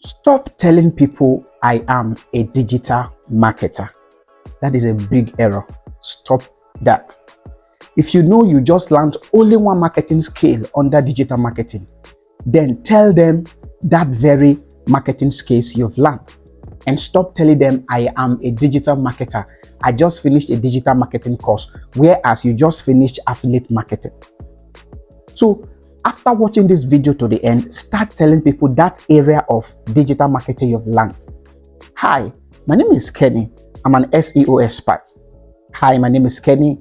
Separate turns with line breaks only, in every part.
Stop telling people I am a digital marketer. That is a big error. Stop that. If you know you just learned only one marketing skill under digital marketing, then tell them that very marketing skills you've learned. And stop telling them I am a digital marketer. I just finished a digital marketing course, whereas you just finished affiliate marketing. So after watching this video to the end, start telling people that area of digital marketing you've learned. Hi, my name is Kenny. I'm an SEO expert. Hi, my name is Kenny.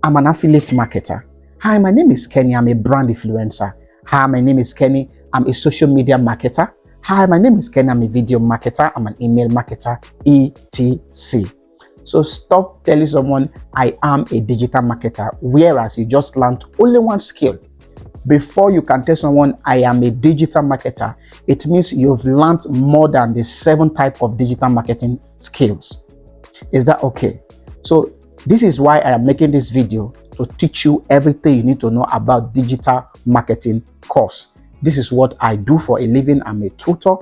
I'm an affiliate marketer. Hi, my name is Kenny. I'm a brand influencer. Hi, my name is Kenny. I'm a social media marketer. Hi, my name is Kenny. I'm a video marketer. I'm an email marketer, etc. So stop telling someone I am a digital marketer, whereas you just learned only one skill. Before you can tell someone I am a digital marketer, it means you've learned more than the 7 types of digital marketing skills. Is that okay? So this is why I am making this video, to teach you everything you need to know about digital marketing course. This is what I do for a living. I'm a tutor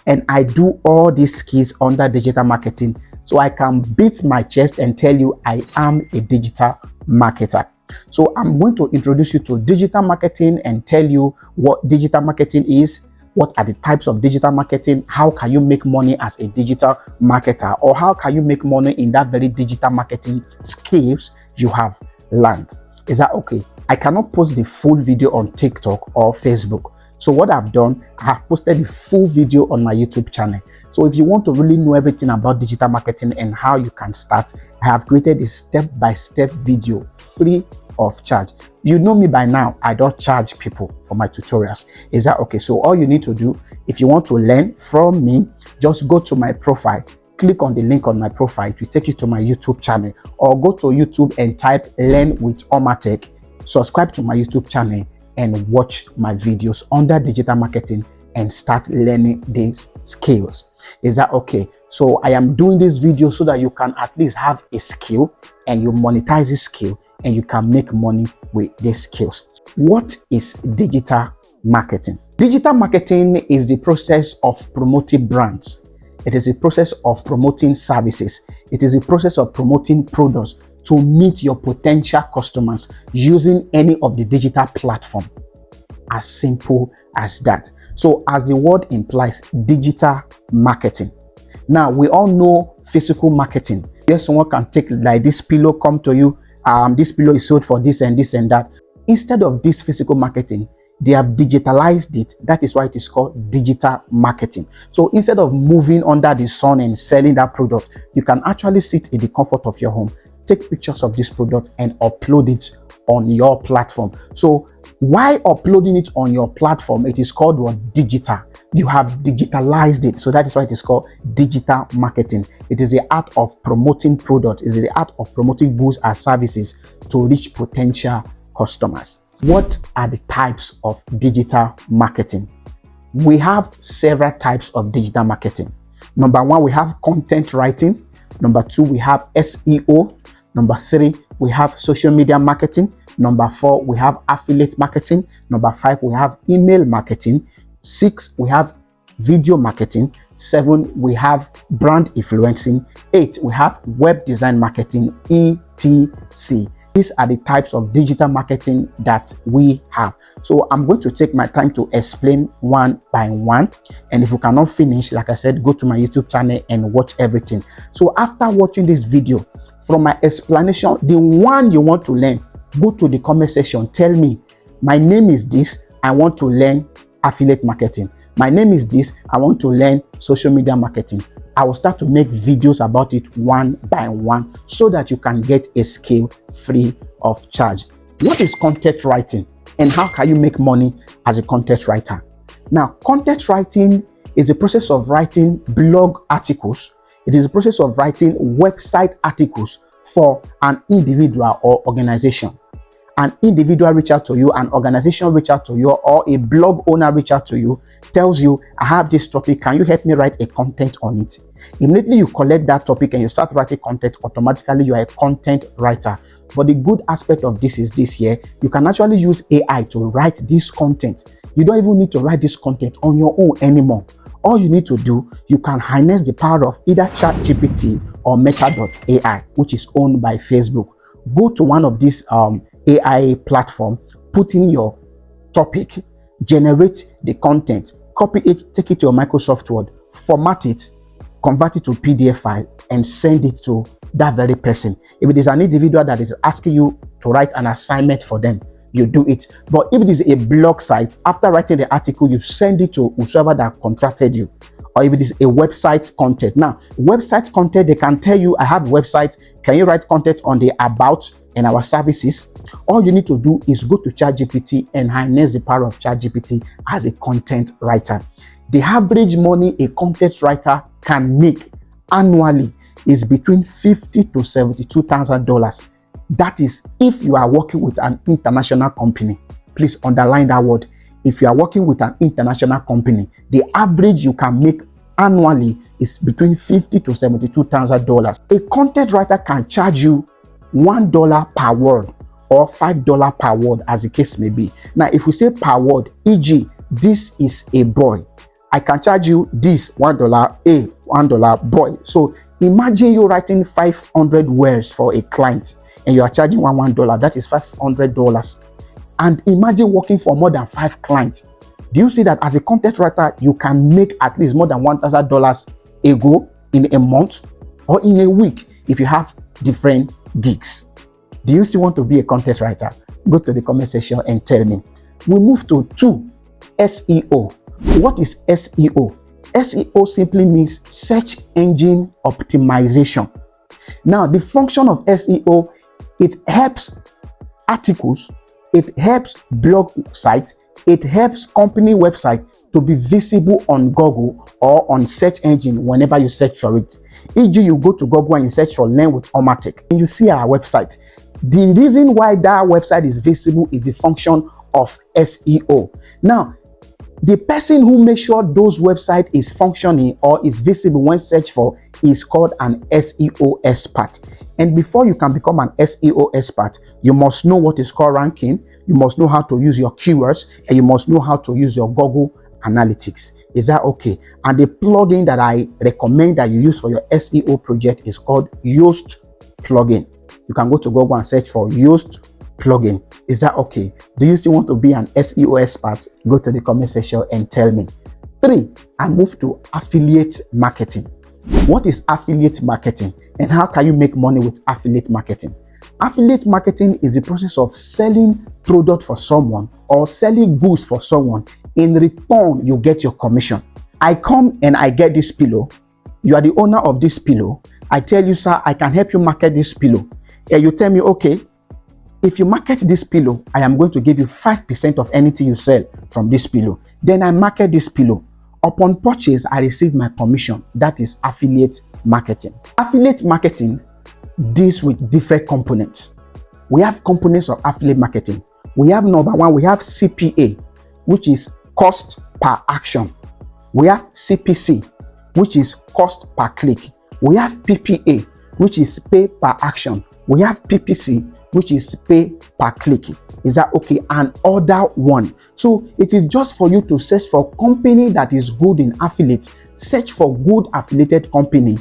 and I do all these skills under digital marketing, so I can beat my chest and tell you I am a digital marketer. So I'm going to introduce you to digital marketing and tell you what digital marketing is, what are the types of digital marketing, how can you make money as a digital marketer, or how can you make money in that very digital marketing skills you have learned. Is that okay? I cannot post the full video on TikTok or Facebook. So what I've done, I have posted the full video on my YouTube channel. So if you want to really know everything about digital marketing and how you can start, I have created a step-by-step video free of charge. You know me by now, I don't charge people for my tutorials. Is that okay? So all you need to do, if you want to learn from me, just go to my profile, click on the link on my profile, it will take you to my YouTube channel, or go to YouTube and type Learn with Omateq, subscribe to my YouTube channel and watch my videos under digital marketing and start learning these skills. Is that okay? So I am doing this video so that you can at least have a skill and you monetize this skill and you can make money with these skills. What is digital marketing? Digital marketing is the process of promoting brands. It is a process of promoting services. It is a process of promoting products to meet your potential customers using any of the digital platform. As simple as that. So as the word implies, digital marketing. Now we all know physical marketing. Yes, someone can take like this pillow, come to you, this pillow is sold for this and this and that. Instead of this physical marketing, they have digitalized it. That is why it is called digital marketing. So instead of moving under the sun and selling that product, you can actually sit in the comfort of your home, take pictures of this product and upload it on your platform. So while uploading it on your platform, it is called what? Digital. You have digitalized it. So that is why it is called digital marketing. It is the art of promoting products. It is the art of promoting goods and services to reach potential customers. What are the types of digital marketing? We have several types of digital marketing. Number 1, we have content writing. Number 2, we have SEO. Number 3, we have social media marketing. Number 4, we have affiliate marketing. Number 5, we have email marketing. 6, we have video marketing. 7, we have brand influencing. 8, we have web design marketing, etc. These are the types of digital marketing that we have. So I'm going to take my time to explain one by one. And if you cannot finish, like I said, go to my YouTube channel and watch everything. So after watching this video, from my explanation, the one you want to learn, go to the comment section. Tell me, my name is this. I want to learn affiliate marketing. My name is this. I want to learn social media marketing. I will start to make videos about it one by one so that you can get a skill free of charge. What is content writing and how can you make money as a content writer? Now, content writing is a process of writing blog articles. It is a process of writing website articles for an individual or organization. An individual reach out to you, an organization reach out to you, or a blog owner reach out to you, tells you, I have this topic, can you help me write a content on it? Immediately you collect that topic and you start writing content, automatically you are a content writer. But the good aspect of this is this here, you can actually use AI to write this content. You don't even need to write this content on your own anymore. All you need to do, you can harness the power of either ChatGPT or Meta.ai, which is owned by Facebook. Go to one of these AI platform, put in your topic, generate the content, copy it, take it to your Microsoft Word, format it, convert it to PDF file, and send it to that very person. If it is an individual that is asking you to write an assignment for them, you do it. But if it is a blog site, after writing the article, you send it to whoever that contracted you. Or if it is a website content. Now, website content, they can tell you, I have a website. Can you write content on the about and our services? All you need to do is go to ChatGPT and harness the power of ChatGPT as a content writer. The average money a content writer can make annually is between $50,000 to $72,000. That is if you are working with an international company. Please underline that word. If you are working with an international company, the average you can make annually is between $50,000 to $72,000. A content writer can charge you $1 per word or $5 per word, as the case may be. Now, if we say per word, e.g., this is a boy, I can charge you this $1, a $1 boy. So imagine you writing 500 words for a client and you are charging $1. That is $500. And imagine working for more than 5 clients. Do you see that as a content writer, you can make at least more than $1,000 a go in a month or in a week if you have different gigs? Do you still want to be a content writer? Go to the comment section and tell me. We move to 2, SEO. What is SEO? SEO simply means search engine optimization. Now, the function of SEO, it helps articles, it helps blog sites, it helps company website to be visible on Google or on search engine whenever you search for it. E.g., you go to Google and you search for Learn with Omateq and you see our website. The reason why that website is visible is the function of SEO. Now, the person who makes sure those website is functioning or is visible when searched for is called an SEO expert. And before you can become an SEO expert, you must know what is called ranking, you must know how to use your keywords, and you must know how to use your Google Analytics. Is that okay? And the plugin that I recommend that you use for your SEO project is called Yoast plugin. You can go to Google and search for Yoast plugin. Is that okay? Do you still want to be an SEO expert? Go to the comment section and tell me. 3, I move to affiliate marketing. What is affiliate marketing and how can you make money with affiliate marketing? Affiliate marketing is the process of selling product for someone or selling goods for someone. In return, you get your commission. I come and I get this pillow. You are the owner of this pillow. I tell you, sir, I can help you market this pillow. And you tell me, okay, if you market this pillow, I am going to give you 5% of anything you sell from this pillow. Then I market this pillow. Upon purchase, I receive my commission. That is affiliate marketing. Affiliate marketing deals with different components. We have components of affiliate marketing. We have number 1, we have CPA, which is cost per action. We have CPC, which is cost per click. We have PPA, which is pay per action. We have PPC, which is pay per click. Is that okay? And other one. So it is just for you to search for company that is good in affiliates. Search for good affiliated company.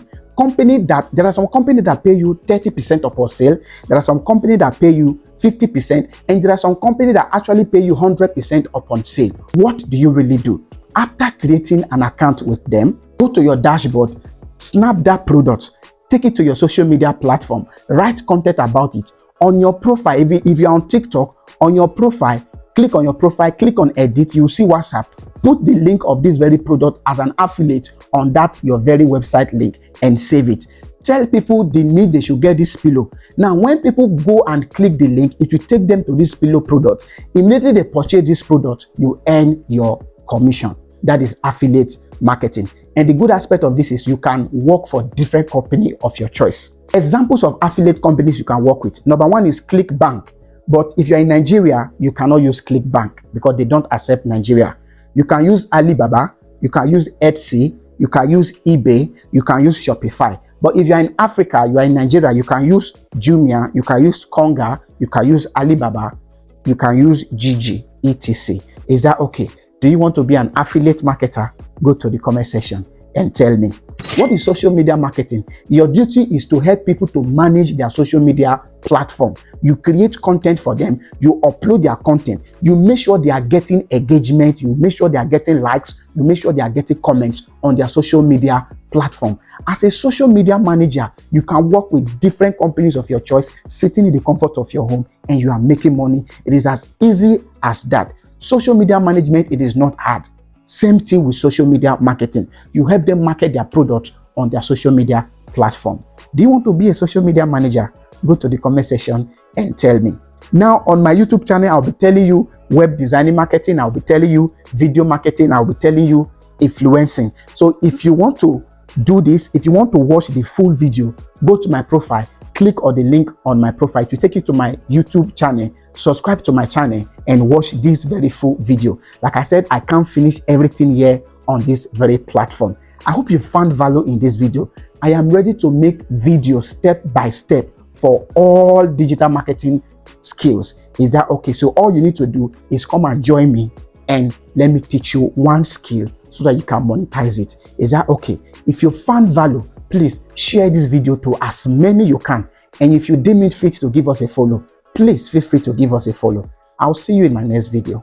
There are some companies that pay you 30% upon sale. There are some companies that pay you 50%. And there are some companies that actually pay you 100% upon sale. What do you really do? After creating an account with them, go to your dashboard, snap that product, take it to your social media platform, write content about it. On your profile, if you're on TikTok, on your profile, click on edit, you'll see WhatsApp. Put the link of this very product as an affiliate on that your very website link and save it. Tell people they should get this pillow. Now, when people go and click the link, it will take them to this pillow product. Immediately they purchase this product, you earn your commission. That is affiliate marketing. And the good aspect of this is you can work for different company of your choice. Examples of affiliate companies you can work with. Number 1 is ClickBank. But if you're in Nigeria, you cannot use ClickBank because they don't accept Nigeria. You can use Alibaba, you can use Etsy, you can use eBay, you can use Shopify. But if you're in Africa, you are in Nigeria, you can use Jumia, you can use Konga, you can use Alibaba, you can use Gigi, etc. Is that okay? Do you want to be an affiliate marketer? Go to the comment section and tell me. What is social media marketing? Your duty is to help people to manage their social media platform. You create content for them, you upload their content, you make sure they are getting engagement, you make sure they are getting likes, you make sure they are getting comments on their social media platform. As a social media manager, you can work with different companies of your choice, sitting in the comfort of your home, and you are making money. It is as easy as that. Social media management, it is not hard. Same thing with social media marketing. You help them market their products on their social media platform. Do you want to be a social media manager? Go to the comment section and tell me. Now on my YouTube channel, I'll be telling you web designing marketing. I'll be telling you video marketing. I'll be telling you influencing. So if you want to do this, if you want to watch the full video, go to my profile, click on the link on my profile to take you to my YouTube channel, subscribe to my channel and watch this very full video. Like I said, I can't finish everything here on this very platform. I hope you found value in this video. I am ready to make videos step by step for all digital marketing skills. Is that okay? So all you need to do is come and join me and let me teach you one skill so that you can monetize it. Is that okay? If you found value, please share this video to as many you can. And if you deem it fit to give us a follow, please feel free to give us a follow. I'll see you in my next video.